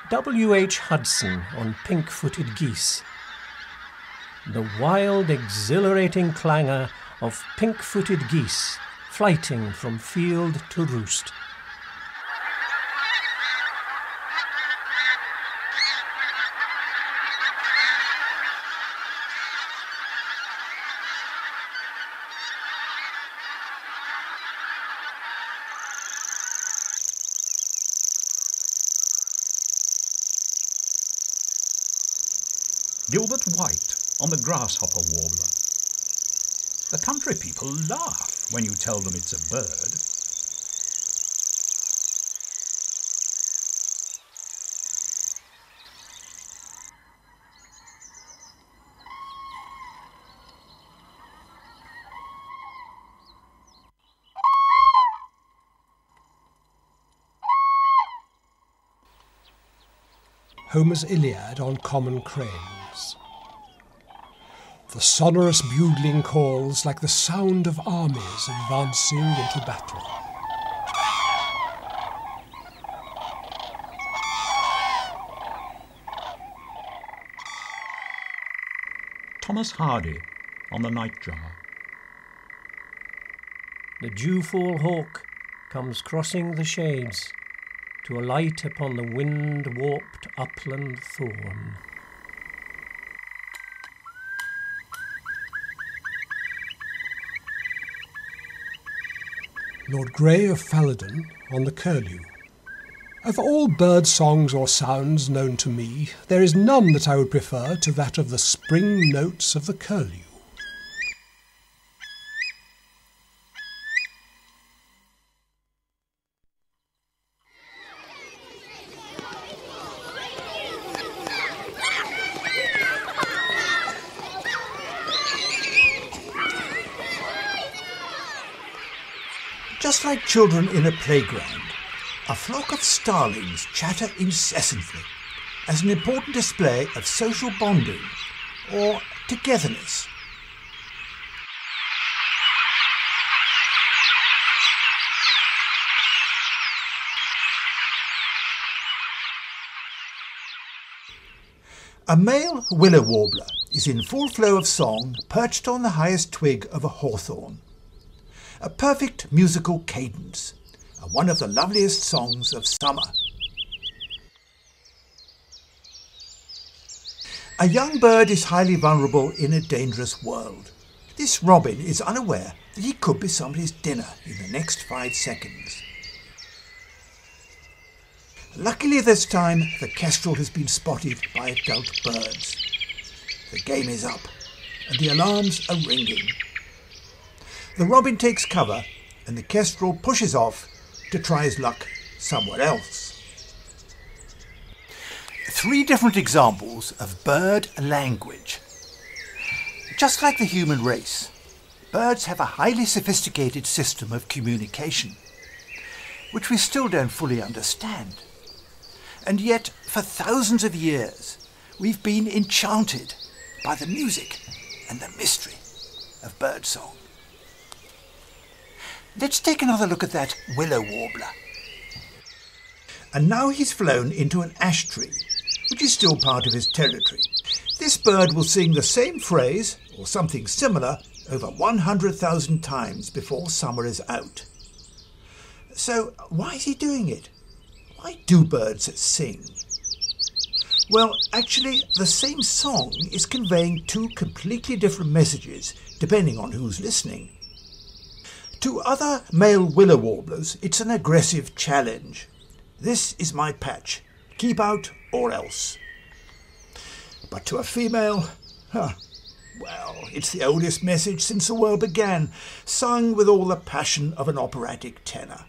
W.H. Hudson on Pink-Footed Geese. The wild, exhilarating clangour of pink-footed geese flighting from field to roost. Gilbert White on the grasshopper warbler. The country people laugh when you tell them it's a bird. Homer's Iliad on common cranes. The sonorous bugling calls like the sound of armies advancing into battle. Thomas Hardy on the nightjar. The dewfall hawk comes crossing the shades to alight upon the wind-warped upland thorn. Lord Grey of Falodon on the curlew. Of all bird songs or sounds known to me, there is none that I would prefer to that of the spring notes of the curlew. Just like children in a playground, a flock of starlings chatter incessantly as an important display of social bonding or togetherness. A male willow warbler is in full flow of song perched on the highest twig of a hawthorn. A perfect musical cadence, and one of the loveliest songs of summer. A young bird is highly vulnerable in a dangerous world. This robin is unaware that he could be somebody's dinner in the next 5 seconds. Luckily this time, the kestrel has been spotted by adult birds. The game is up, and the alarms are ringing. The robin takes cover, and the kestrel pushes off to try his luck somewhere else. 3 different examples of bird language. Just like the human race, birds have a highly sophisticated system of communication, which we still don't fully understand. And yet, for thousands of years, we've been enchanted by the music and the mystery of birdsong. Let's take another look at that willow warbler. And now he's flown into an ash tree, which is still part of his territory. This bird will sing the same phrase, or something similar, over 100,000 times before summer is out. So why is he doing it? Why do birds sing? Well, actually, the same song is conveying 2 completely different messages, depending on who's listening. To other male willow warblers, it's an aggressive challenge. This is my patch. Keep out or else. But to a female, well, it's the oldest message since the world began, sung with all the passion of an operatic tenor.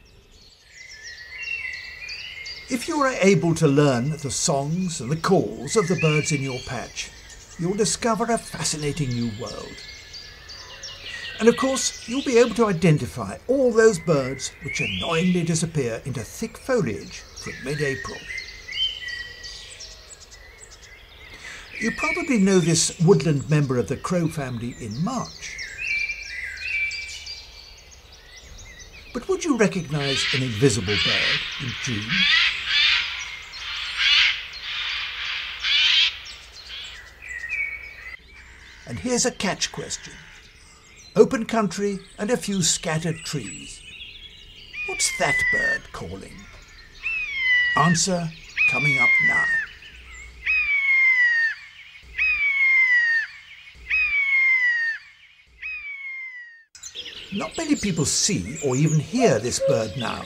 If you are able to learn the songs and the calls of the birds in your patch, you'll discover a fascinating new world. And of course, you'll be able to identify all those birds which annoyingly disappear into thick foliage from mid-April. You probably know this woodland member of the crow family in March. But would you recognise an invisible bird in June? And here's a catch question. Open country and a few scattered trees. What's that bird calling? Answer coming up now. Not many people see or even hear this bird now,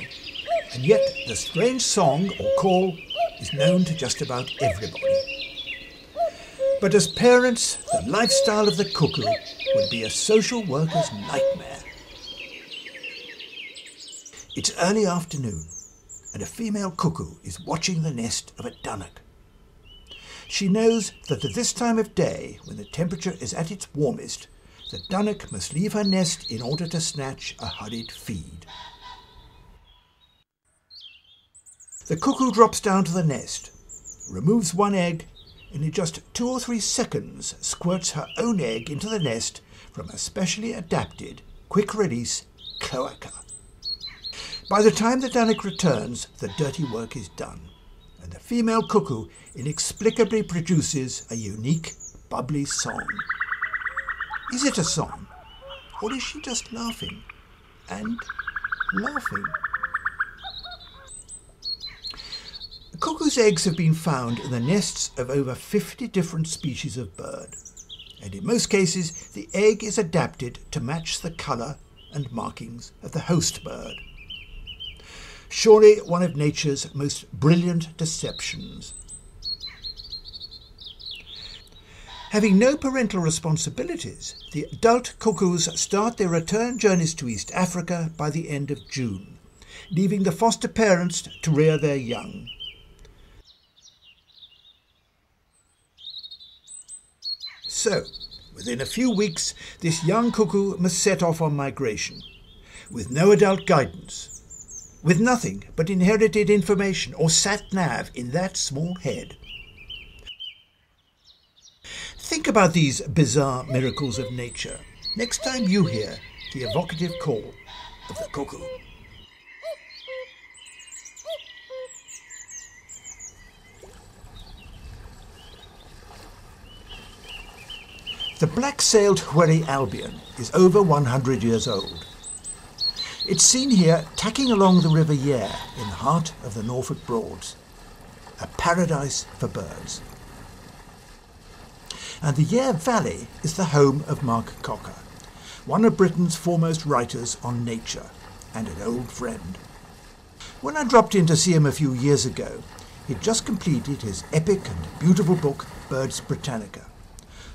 and yet the strange song or call is known to just about everybody. But as parents, the lifestyle of the cuckoo would be a social worker's nightmare. It's early afternoon, and a female cuckoo is watching the nest of a dunnock. She knows that at this time of day, when the temperature is at its warmest, the dunnock must leave her nest in order to snatch a hurried feed. The cuckoo drops down to the nest, removes one egg, and in just 2 or 3 seconds squirts her own egg into the nest from a specially adapted, quick-release cloaca. By the time the dunnock returns, the dirty work is done, and the female cuckoo inexplicably produces a unique, bubbly song. Is it a song, or is she just laughing and laughing? Cuckoo's eggs have been found in the nests of over 50 different species of bird, and in most cases the egg is adapted to match the colour and markings of the host bird. Surely one of nature's most brilliant deceptions. Having no parental responsibilities, the adult cuckoos start their return journeys to East Africa by the end of June, leaving the foster parents to rear their young. So, within a few weeks, this young cuckoo must set off on migration, with no adult guidance, with nothing but inherited information or sat-nav in that small head. Think about these bizarre miracles of nature next time you hear the evocative call of the cuckoo. The black-sailed Hueri Albion is over 100 years old. It's seen here tacking along the River Yare in the heart of the Norfolk Broads, a paradise for birds. And the Yare Valley is the home of Mark Cocker, one of Britain's foremost writers on nature and an old friend. When I dropped in to see him a few years ago, he'd just completed his epic and beautiful book, Birds Britannica,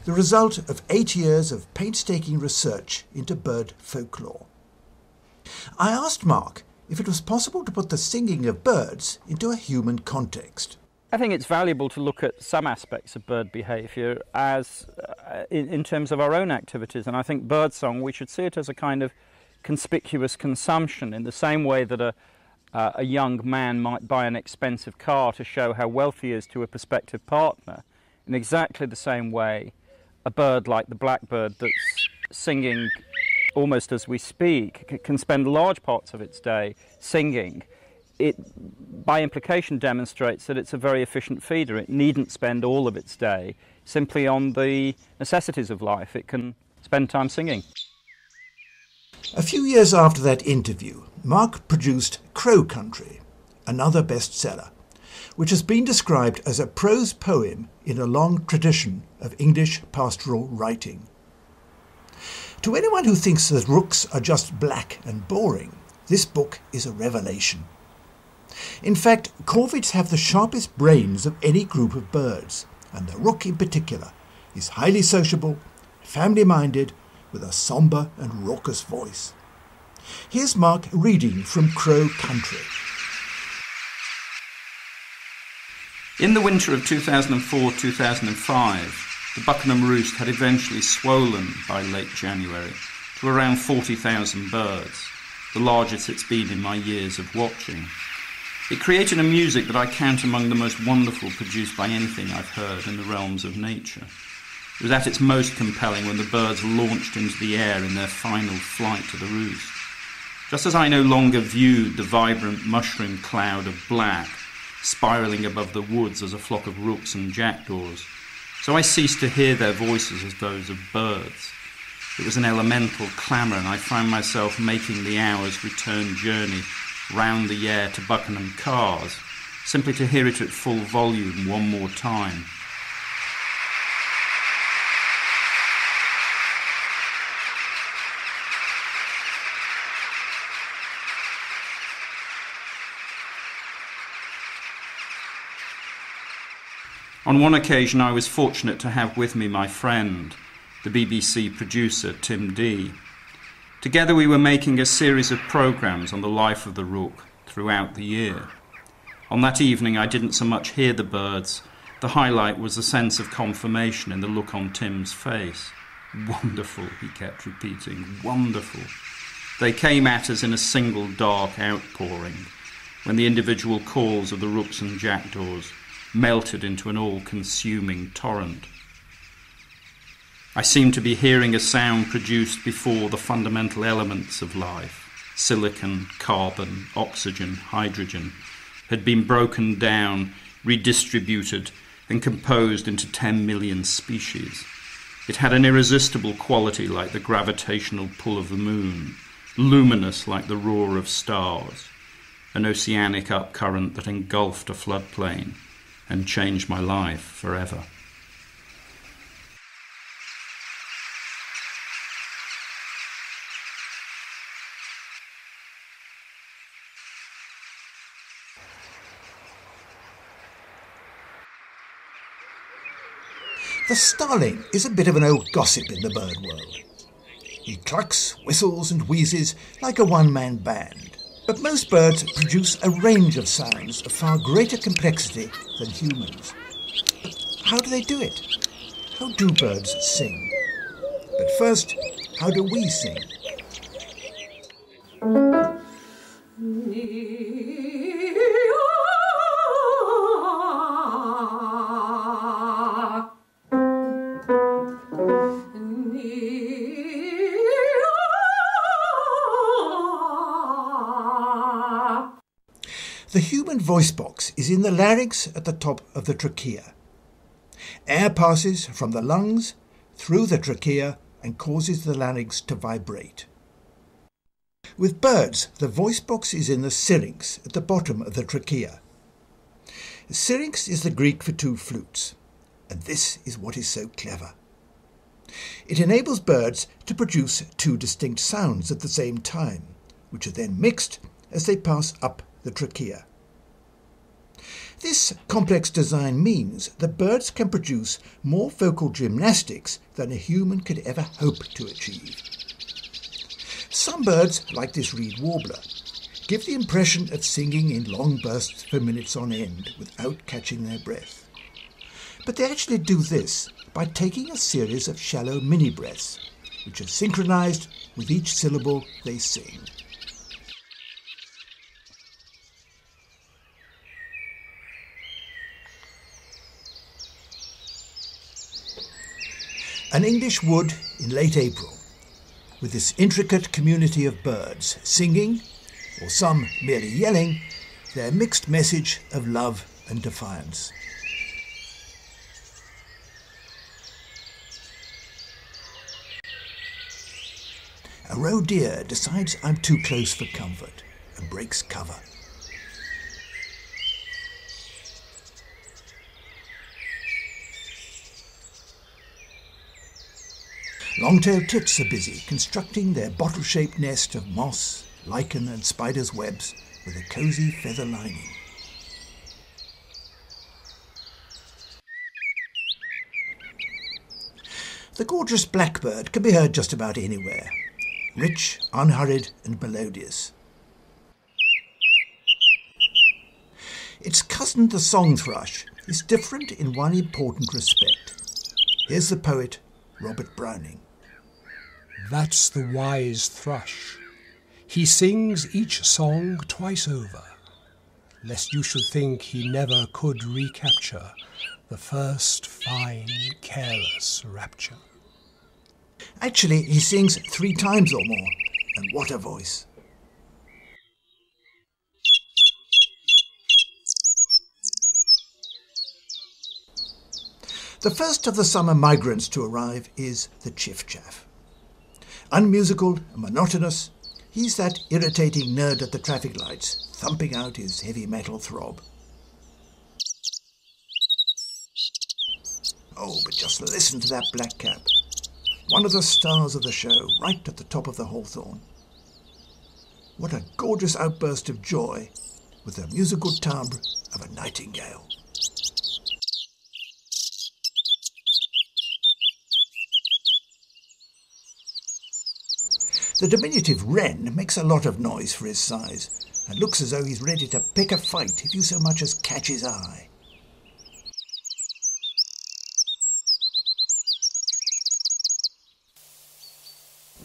the result of 8 years of painstaking research into bird folklore. I asked Mark if it was possible to put the singing of birds into a human context. I think it's valuable to look at some aspects of bird behaviour as in terms of our own activities, and I think birdsong, we should see it as a kind of conspicuous consumption in the same way that a young man might buy an expensive car to show how wealthy he is to a prospective partner. In exactly the same way, a bird like the blackbird that's singing almost as we speak can spend large parts of its day singing. It, by implication, demonstrates that it's a very efficient feeder. It needn't spend all of its day simply on the necessities of life. It can spend time singing. A few years after that interview, Mark produced Crow Country, another bestseller, which has been described as a prose poem in a long tradition of English pastoral writing. To anyone who thinks that rooks are just black and boring, this book is a revelation. In fact, corvids have the sharpest brains of any group of birds, and the rook in particular is highly sociable, family-minded, with a sombre and raucous voice. Here's Mark reading from Crow Country. In the winter of 2004-2005, the Buckingham roost had eventually swollen by late January to around 40,000 birds, the largest it's been in my years of watching. It created a music that I count among the most wonderful produced by anything I've heard in the realms of nature. It was at its most compelling when the birds launched into the air in their final flight to the roost. Just as I no longer viewed the vibrant mushroom cloud of black spiralling above the woods as a flock of rooks and jackdaws, so I ceased to hear their voices as those of birds. It was an elemental clamour, and I found myself making the hour's return journey round the Yare to Buckingham Cars, simply to hear it at full volume one more time. On one occasion I was fortunate to have with me my friend, the BBC producer Tim Dee. Together we were making a series of programmes on the life of the rook throughout the year. On that evening I didn't so much hear the birds. The highlight was the sense of confirmation in the look on Tim's face. Wonderful, he kept repeating, wonderful. They came at us in a single dark outpouring, when the individual calls of the rooks and jackdaws melted into an all-consuming torrent. I seemed to be hearing a sound produced before the fundamental elements of life, silicon, carbon, oxygen, hydrogen, had been broken down, redistributed, and composed into 10 million species. It had an irresistible quality like the gravitational pull of the moon, luminous like the roar of stars, an oceanic upcurrent that engulfed a floodplain and changed my life forever. The starling is a bit of an old gossip in the bird world. He clucks, whistles and wheezes like a one-man band. But most birds produce a range of sounds of far greater complexity than humans. But how do they do it? How do birds sing? But first, how do we sing? The human voice box is in the larynx at the top of the trachea. Air passes from the lungs through the trachea and causes the larynx to vibrate. With birds, the voice box is in the syrinx at the bottom of the trachea. Syrinx is the Greek for two flutes, and this is what is so clever. It enables birds to produce two distinct sounds at the same time, which are then mixed as they pass up the trachea. This complex design means that birds can produce more vocal gymnastics than a human could ever hope to achieve. Some birds, like this reed warbler, give the impression of singing in long bursts for minutes on end without catching their breath. But they actually do this by taking a series of shallow mini-breaths, which are synchronized with each syllable they sing. An English wood in late April, with this intricate community of birds singing, or some merely yelling, their mixed message of love and defiance. A roe deer decides I'm too close for comfort and breaks cover. Long-tailed tits are busy constructing their bottle-shaped nest of moss, lichen and spiders' webs with a cosy feather lining. The gorgeous blackbird can be heard just about anywhere, rich, unhurried and melodious. Its cousin the song thrush is different in one important respect. Here's the poet Robert Browning. That's the wise thrush. He sings each song twice over, lest you should think he never could recapture the first fine, careless rapture. Actually, he sings 3 times or more, and what a voice. The first of the summer migrants to arrive is the chiff-chaff. Unmusical and monotonous, he's that irritating nerd at the traffic lights, thumping out his heavy metal throb. Oh, but just listen to that black cap. One of the stars of the show, right at the top of the hawthorn. What a gorgeous outburst of joy with the musical timbre of a nightingale. The diminutive wren makes a lot of noise for his size and looks as though he's ready to pick a fight if you so much as catch his eye.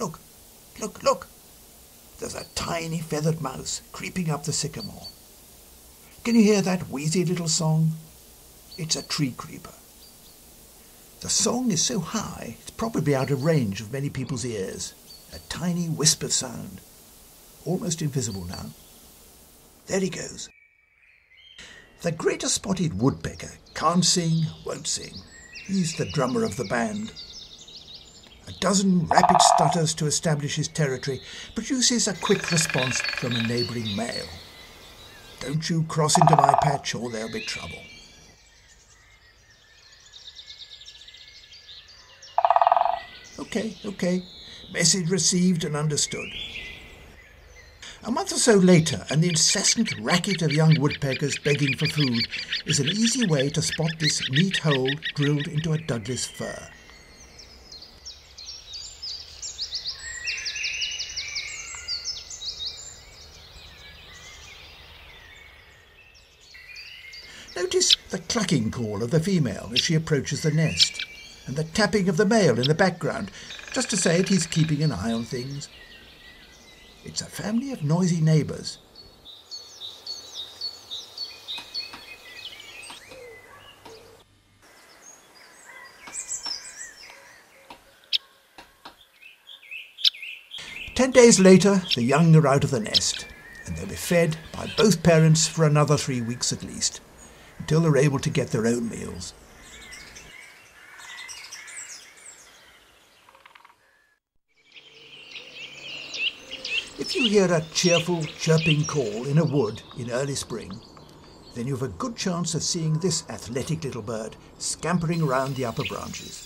Look, look, look! There's a tiny feathered mouse creeping up the sycamore. Can you hear that wheezy little song? It's a tree creeper. The song is so high, it's probably out of range of many people's ears. A tiny whispered sound, almost invisible now. There he goes. The greater spotted woodpecker can't sing, won't sing. He's the drummer of the band. A dozen rapid stutters to establish his territory produces a quick response from a neighbouring male. Don't you cross into my patch or there'll be trouble. Okay. Message received and understood. A month or so later, and the incessant racket of young woodpeckers begging for food is an easy way to spot this neat hole drilled into a Douglas fir. Notice the clucking call of the female as she approaches the nest, and the tapping of the male in the background, just to say that he's keeping an eye on things. It's a family of noisy neighbours. "10 days later, the young are out of the nest, and they'll be fed by both parents for another 3 weeks at least, until they're able to get their own meals. If you hear a cheerful, chirping call in a wood in early spring, then you've a good chance of seeing this athletic little bird scampering around the upper branches.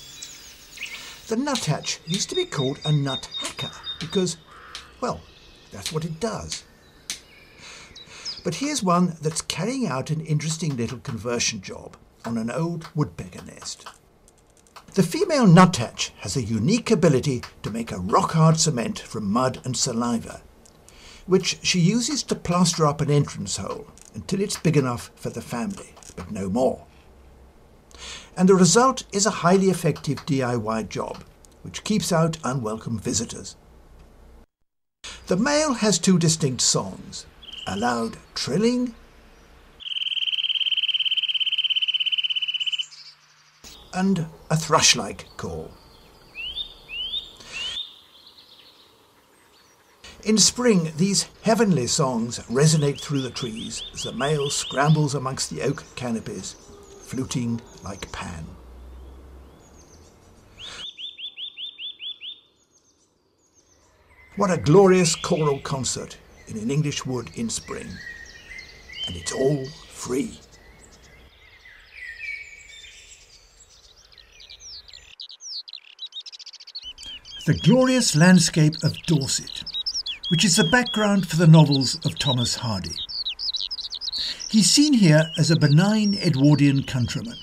The nuthatch used to be called a nuthacker because, well, that's what it does. But here's one that's carrying out an interesting little conversion job on an old woodpecker nest. The female nuthatch has a unique ability to make a rock-hard cement from mud and saliva, which she uses to plaster up an entrance hole until it's big enough for the family, but no more. And the result is a highly effective DIY job, which keeps out unwelcome visitors. The male has 2 distinct songs, a loud trilling and a thrush-like call. In spring, these heavenly songs resonate through the trees as the male scrambles amongst the oak canopies, fluting like Pan. What a glorious choral concert in an English wood in spring. And it's all free. The glorious landscape of Dorset, which is the background for the novels of Thomas Hardy. He's seen here as a benign Edwardian countryman,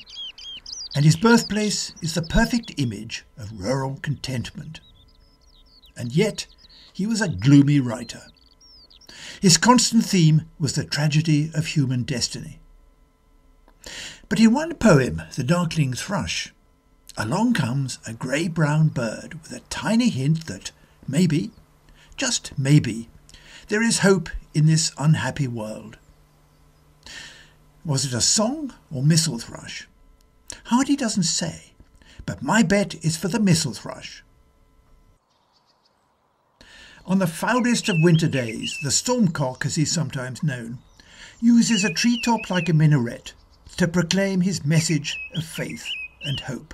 and his birthplace is the perfect image of rural contentment. And yet, he was a gloomy writer. His constant theme was the tragedy of human destiny. But in one poem, The Darkling Thrush, along comes a grey-brown bird with a tiny hint that maybe, just maybe, there is hope in this unhappy world. Was it a song or missel thrush? Hardy doesn't say, but my bet is for the missel thrush. On the foulest of winter days, the stormcock, as he's sometimes known, uses a treetop like a minaret to proclaim his message of faith and hope.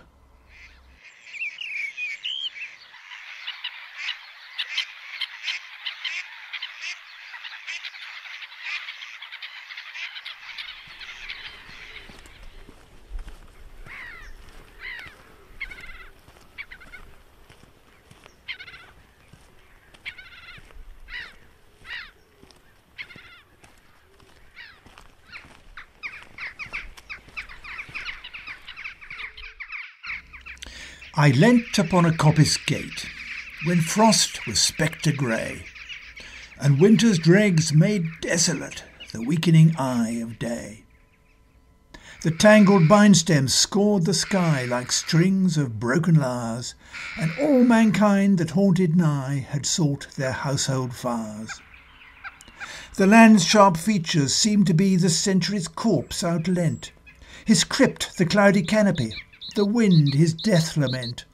I leant upon a coppice gate, when frost was spectre grey, and winter's dregs made desolate the weakening eye of day. The tangled vine stems scored the sky like strings of broken lyres, and all mankind that haunted nigh had sought their household fires. The land's sharp features seemed to be the century's corpse outlent, his crypt the cloudy canopy, the wind his death lament.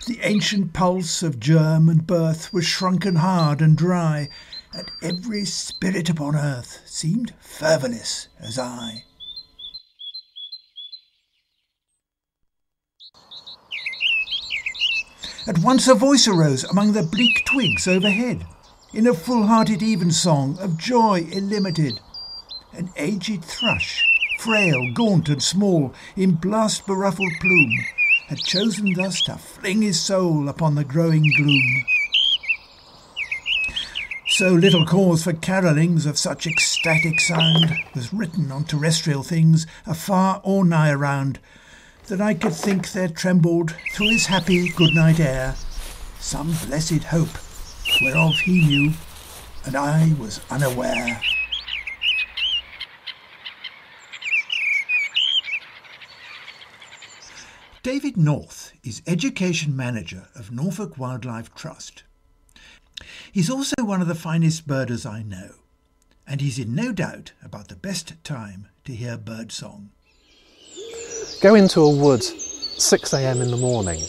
The ancient pulse of germ and birth was shrunken hard and dry, and every spirit upon earth seemed fervorless as I. At once a voice arose among the bleak twigs overhead, in a full-hearted evensong of joy illimited. An aged thrush, frail, gaunt and small, in blast-beruffled plume, had chosen thus to fling his soul upon the growing gloom. So little cause for carollings of such ecstatic sound was written on terrestrial things afar or nigh around, that I could think there trembled through his happy good-night air some blessed hope, whereof he knew, and I was unaware. David North is Education Manager of Norfolk Wildlife Trust. He's also one of the finest birders I know, and he's in no doubt about the best time to hear birdsong. Go into a wood 6 a.m. in the morning,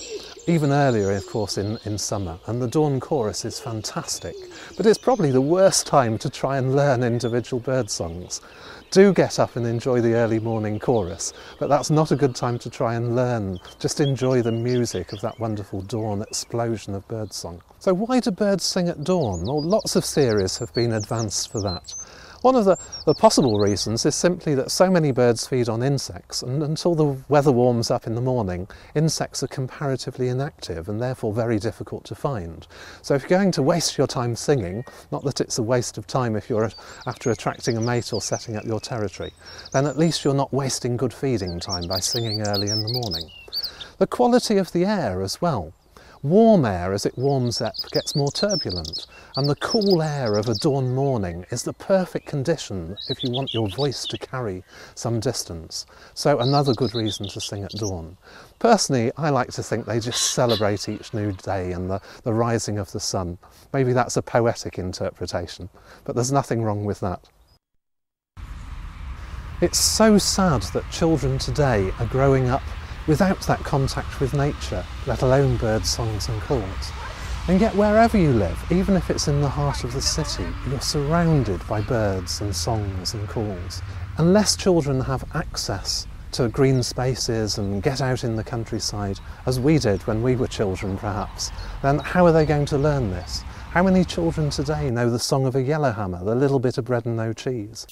even earlier of course in summer, and the dawn chorus is fantastic, but it's probably the worst time to try and learn individual bird songs. Do get up and enjoy the early morning chorus, but that's not a good time to try and learn. Just enjoy the music of that wonderful dawn explosion of birdsong. So why do birds sing at dawn? Well, lots of theories have been advanced for that. One of the possible reasons is simply that so many birds feed on insects, and until the weather warms up in the morning, insects are comparatively inactive and therefore very difficult to find. So if you're going to waste your time singing, not that it's a waste of time if you're after attracting a mate or setting up your territory, then at least you're not wasting good feeding time by singing early in the morning. The quality of the air as well. Warm air, as it warms up, gets more turbulent, and the cool air of a dawn morning is the perfect condition if you want your voice to carry some distance. So another good reason to sing at dawn. Personally, I like to think they just celebrate each new day and the rising of the sun. Maybe that's a poetic interpretation, but there's nothing wrong with that. It's so sad that children today are growing up without that contact with nature, let alone bird songs and calls. And yet wherever you live, even if it's in the heart of the city, you're surrounded by birds and songs and calls. Unless children have access to green spaces and get out in the countryside, as we did when we were children perhaps, then how are they going to learn this? How many children today know the song of a yellowhammer, the little bit of bread and no cheese?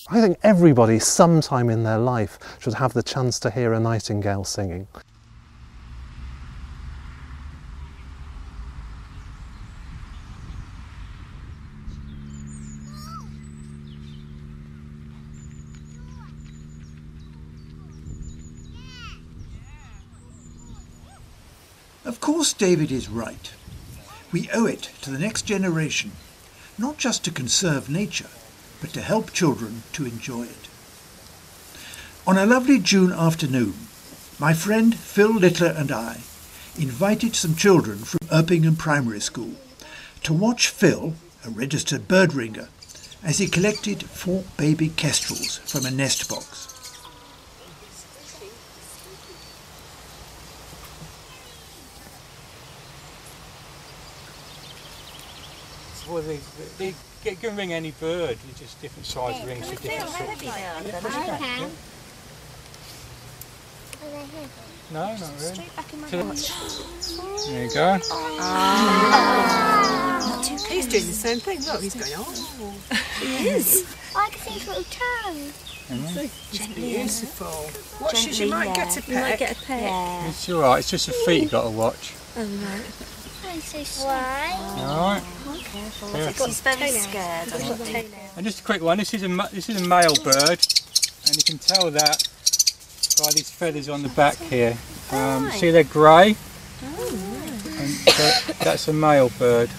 I think everybody sometime in their life should have the chance to hear a nightingale singing. Of course David is right. We owe it to the next generation, not just to conserve nature, but to help children to enjoy it. On a lovely June afternoon, my friend Phil Littler and I invited some children from Erpingham Primary School to watch Phil, a registered bird ringer, as he collected 4 baby kestrels from a nest box. well, they can ring any bird. It's just different size rings for different sorts. Okay. No, not really. Straight back in my There you go. He's doing the same thing. Look, he's going, oh. He is. I can see his little tongue. It's beautiful. Watch as you might get a peck. You might get a peck. Yeah. It's all right. It's just the feet you've got to watch. Oh, right. I'm so sorry. All right. Careful. Yeah. He's very scared. And just a quick one. This is a male bird, and you can tell that by these feathers on the back here. See, they're grey. And so that's a male bird.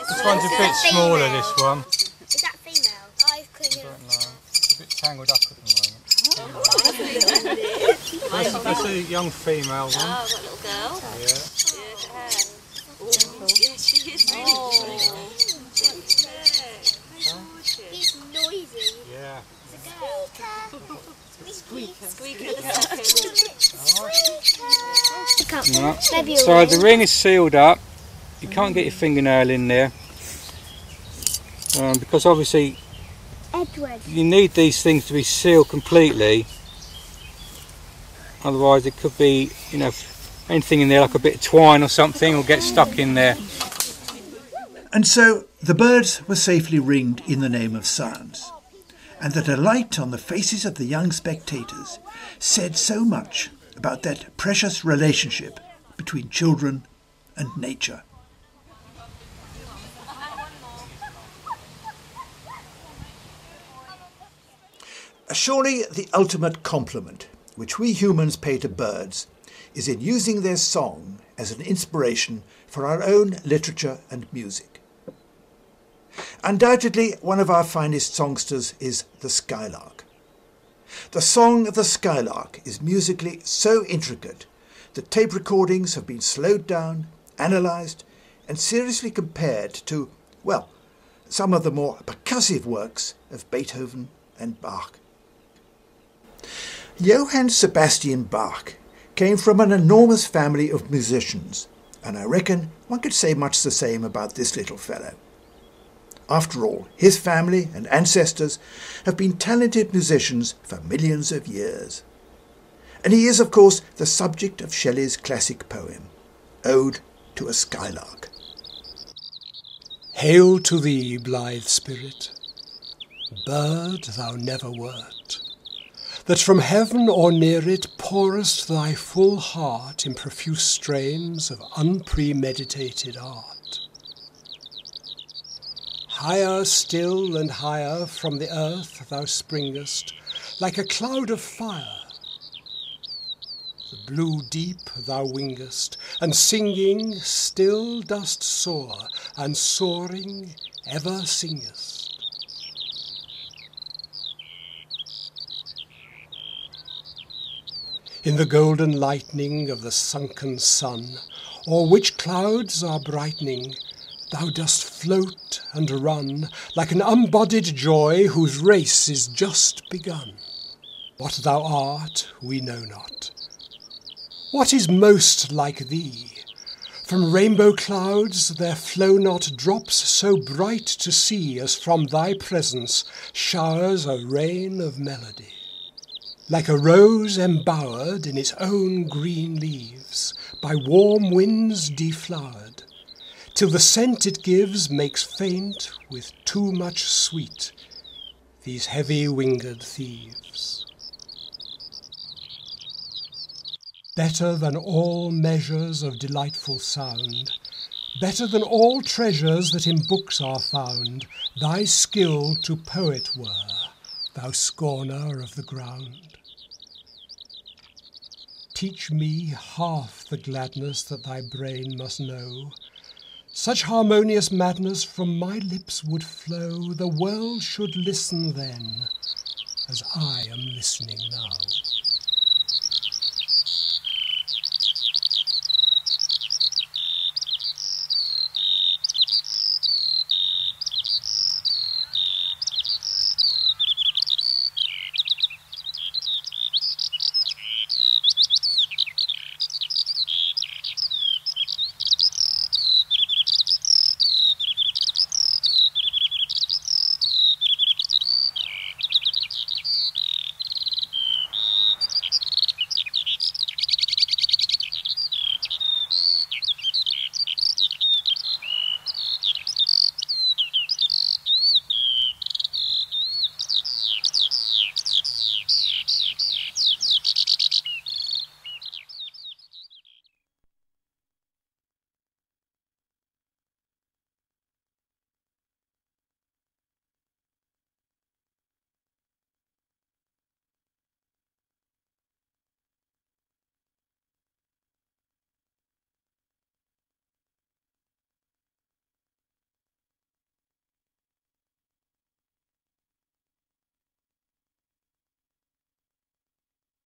This one's a bit smaller, this one. Is that female? I couldn't. I don't know. It's a bit tangled up at the moment. That's a young female one. Oh, that little girl. Yeah. Yeah, she is really He's noisy. Yeah. It's a girl. Squeaker. Squeaker. No. So the ring is sealed up. You can't get your fingernail in there because obviously you need these things to be sealed completely. Otherwise, it could be, you know, anything in there like a bit of twine or something will get stuck in there. And so the birds were safely ringed in the name of science, and the delight on the faces of the young spectators said so much about that precious relationship between children and nature. Surely the ultimate compliment which we humans pay to birds is in using their song as an inspiration for our own literature and music. Undoubtedly, one of our finest songsters is the Skylark. The song of the Skylark is musically so intricate that tape recordings have been slowed down, analysed, and seriously compared to, well, some of the more percussive works of Beethoven and Bach. Johann Sebastian Bach came from an enormous family of musicians, and I reckon one could say much the same about this little fellow. After all, his family and ancestors have been talented musicians for millions of years. And he is, of course, the subject of Shelley's classic poem, Ode to a Skylark. Hail to thee, blithe spirit, bird thou never wert, that from heaven or near it pourest thy full heart in profuse strains of unpremeditated art. Higher still and higher from the earth thou springest, like a cloud of fire. The blue deep thou wingest, and singing still dost soar, and soaring ever singest. In the golden lightning of the sunken sun, o'er which clouds are brightening, thou dost float and run like an unbodied joy whose race is just begun. What thou art we know not. What is most like thee? From rainbow clouds there flow not drops so bright to see as from thy presence showers a rain of melody. Like a rose embowered in its own green leaves, by warm winds deflowered, till the scent it gives makes faint with too much sweet these heavy-winged thieves. Better than all measures of delightful sound, better than all treasures that in books are found, thy skill to poet were, thou scorner of the ground. Teach me half the gladness that thy brain must know. Such harmonious madness from my lips would flow, the world should listen then, as I am listening now.